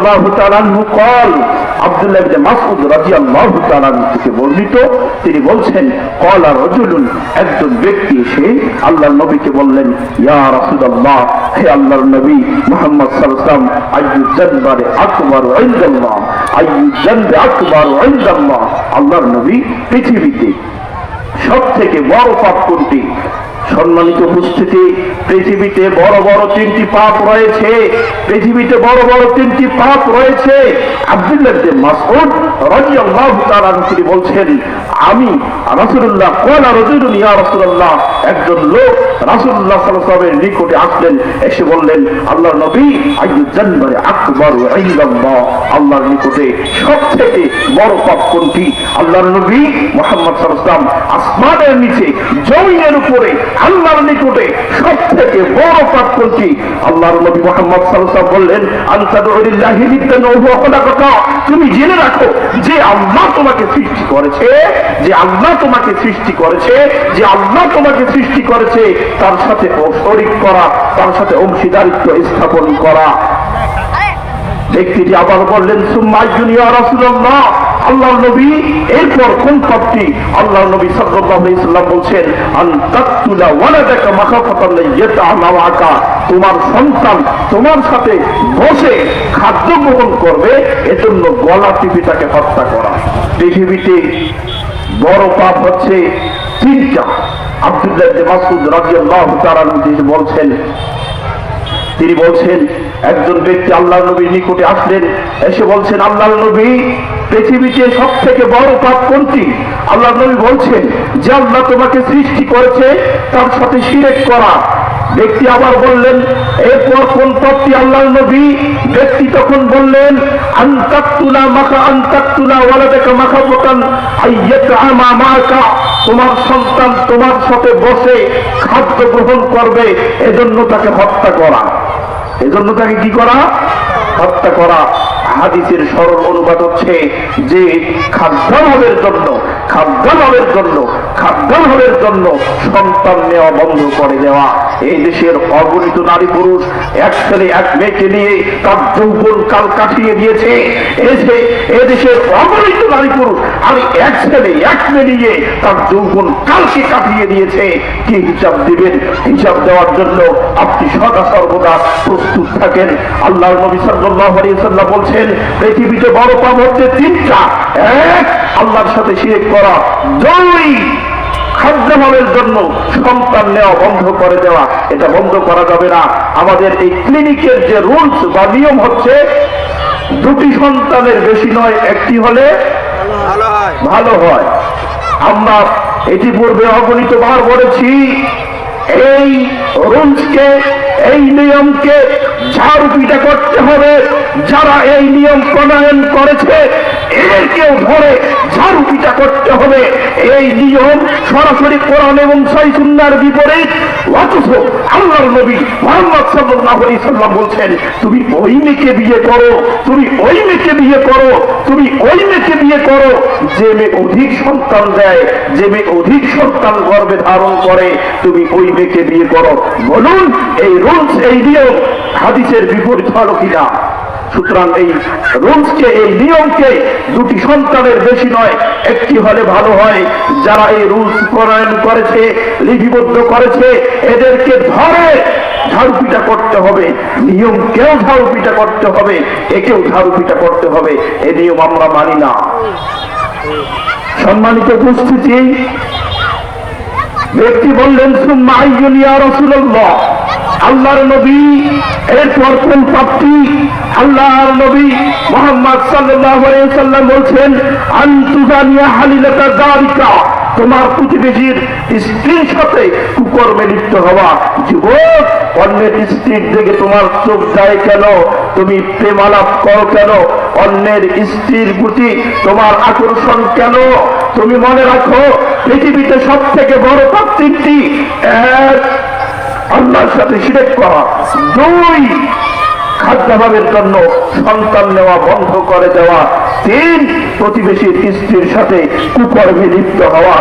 রাদিয়াল্লাহু তাআলা আনহু قال আব্দুল্লাহ ইবনে মাসউদ রাদিয়াল্লাহু তাআলা থেকে বর্ণিত, তিনি বলছেন قال رجل, একজন ব্যক্তি এসে আল্লাহর নবীকে বললেন, ইয়া রাসূলুল্লাহ, হে আল্লাহর নবী মুহাম্মদ সাল্লাল্লাহু আলাইহি ওয়াসাল্লাম, আইয়ু যানবি আকবারু ইনদাল্লাহ, আইয়ু যানবি আকবারু ইনদাল্লাহ, আল্লাহর নবী, পৃথিবীতে সবথেকে বড় পাপ কোনটি? সম্মানিত উপস্থিতি, পৃথিবীতে বড় বড় তিনটি পাপ রয়েছে, পৃথিবীতে বড় বড় তিনটি পাপ রয়েছে। আব্দুল্লাহ ইবনে মাসউদ রাদিয়াল্লাহু তাআলা তিনি বলছেন, আমি রাসূলুল্লাহ ক্বালা রাজুলুন ইয়া রাসূলুল্লাহ, একজন লোক রাসূলুল্লাহ সাল্লাল্লাহু আলাইহি ওয়াসাল্লামের নিকটে আসলেন, এসে বললেন, আল্লাহর নবী, আইয়ু যানবি আকবারু ইনদাল্লাহ, আল্লাহর নিকটে সবথেকে বড় পাপ কোনটি? আল্লাহর নবী মুহাম্মদ সাল্লাল্লাহু আলাইহি ওয়াসাল্লাম আসমানের নিচে জমিনের উপরে আল্লাহর নিকটে সবথেকে বড় পাপ কোনটি? আল্লাহর নবী মুহাম্মদ সাল্লাল্লাহু আলাইহি ওয়াসাল্লাম বললেন, আনতাদু লিল্লাহি নিদ্দান ওয়া হুয়া খালাকাকা, তুমি জেনে রাখো যে আল্লাহ তোমাকে সৃষ্টি করেছে, যে আল্লাহ তোমাকে সৃষ্টি করেছে, যে আল্লাহ তোমাকে সৃষ্টি করেছে তার সাথে শরীক করা, তার সাথে অংশীদারিত্ব স্থাপন করা। ব্যক্তিটি আবার বললেন, সুম্মা আইয়ুন ইয়া রাসূলুল্লাহ, আল্লাহর নবী, এরপর কোন পাপটি? আল্লাহর নবী সাল্লাল্লাহু আলাইহি ওয়াসাল্লাম বলছেন, আন তাকতুলা ওয়ালাদাকা মাখাফাতান ইয়াতাআমা মাআকা, তোমার সন্তান তোমার সাথে বসে খাদ্য গ্রহণ করবে, এজন্য গলা টিপে তাকে হত্যা করা। পৃথিবীতে বড় পাপ হচ্ছে তিনটা। আব্দুল্লাহ ইবনে মাসউদ রাদিয়াল্লাহু তাআলা বলছেন, তিনি বলছেন, একজন ব্যক্তি আল্লাহর নবীর নিকটে আসলেন, এসে বলছেন, আল্লাহর নবী, পৃথিবীতে সব থেকে বড় পাপ কোনটি? আল্লাহর নবী বলছেন, যে আল্লাহ তোমাকে সৃষ্টি করেছে তার সাথে শিরক করা। ব্যক্তি আবার বললেন, এরপর কোন পাপটি আল্লাহর নবী? ব্যক্তি তখন বললেন, আনতাকতুলা ওয়ালাদাকা মাখাফাতান আইয়াতআমা মাআকা, তোমার সন্তান তোমার সাথে বসে খাদ্য গ্রহণ করবে, এজন্য তাকে হত্যা করা। এজন্য তাকে কি করা? হত্যা করা। হাদিসের সরল অনুবাদ হচ্ছে যে খাদ্যাভাবের জন্য সন্তান নেওয়া বন্ধ করে দেওয়া। এই দেশের অগণিত নারী পুরুষ এক ছেলে এক মেয়েকে নিয়ে তার যৌবন কাল কাটিয়ে দিয়েছে। এদেশের অগণিত নারী পুরুষ আমি এক ছেলে এক মেয়ে নিয়ে তার যৌবন কালকে কাটিয়ে দিয়েছে। কি হিসাব দিবেন? হিসাব দেওয়ার জন্য আপনি সদা সর্বদা প্রস্তুত থাকেন। আল্লাহর নবী সাল্লাল্লাহু আলাইহি ওয়াসাল্লাম বলছেন, পৃথিবীতে বড় পাপ হচ্ছে তিনটা। এক, আল্লাহর সাথে শিরক করা। দুই, খাদ্যাভাবের জন্য সন্তান নেওয়া বন্ধ করে দেওয়া। এটা বন্ধ করা যাবে না। আমাদের এই ক্লিনিকের যে রুলস বা নিয়ম হচ্ছে, দুটি সন্তানের বেশি নয়, একটি হলে ভালো হয়। আমরা ইতিপূর্বে অগণিত বার বলেছি, এই রুলসকে, এই নিয়মকে ঝাড়ুপিটা করতে হবে। যারা এই নিয়ম প্রণয়ন করেছে এদেরকেও ধরে ঝাড়ুপিটা করতে হবে। এই নিয়ম সরাসরি কোরআন এবং সহিহ সুন্নাহর বিপরীত। অথচ আল্লাহর নবী মুহাম্মদ সাল্লাল্লাহু আলাইহি ওয়াসাল্লাম বলছেন, তুমি ওই মেয়েকে বিয়ে করো, তুমি ওই মেয়েকে বিয়ে করো, তুমি ওই মেয়েকে বিয়ে করো যে মেয়ে অধিক সন্তান দেয়, যে মেয়ে অধিক সন্তান গর্ভে ধারণ করে, তুমি ওই মেয়েকে বিয়ে করো। বলুন, এই রুলস, এই নিয়ম হাদিসের বিপরীত হলো কিনা? সুতরাং এই রুলসকে, এই নিয়মকে দুটি সন্তানের বেশি নয়, একটি হলে ভালো হয়। যারা এই রুলস প্রণয়ন করেছে, লিপিবদ্ধ করেছে, এদেরকে ধরে ঝাড়ুপিটা করতে হবে। নিয়মকেও ঝাড়ুপিটা করতে হবে, একেও ঝাড়ুপিটা করতে হবে। এই নিয়ম আমরা মানি না। সম্মানিত উপস্থিতি, ব্যক্তি বললেন, সুম্মা আইয়ুন ইয়া রাসূলুল্লাহ, আল্লাহর নবী, এরপর কোন পাপটি? আল্লাহর নবী মুহাম্মদ সাল্লাল্লাহু আলাইহি ওয়াসাল্লাম বলছেন, আনতুজানিয়া হালিলাতা যারিকা, তোমার প্রতিবেশীর স্ত্রীর সাথে কুকর্মে লিপ্ত হওয়া। যুবক, অন্যের স্ত্রীর দিকে তোমার চোখ যায় কেন? তুমি প্রেমালাপ করো কেন? অন্যের স্ত্রীর প্রতি তোমার আকর্ষণ কেন? তুমি মনে রাখো, পৃথিবীতে সব থেকে বড় পাপ তিনটি। এক, আল্লাহর সাথে শিরক করা। দুই, খাদ্যাভাবের জন্য সন্তান নেওয়া বন্ধ করে দেওয়া। তিন, প্রতিবেশীর স্ত্রীর সাথে কুকর্মে লিপ্ত হওয়া।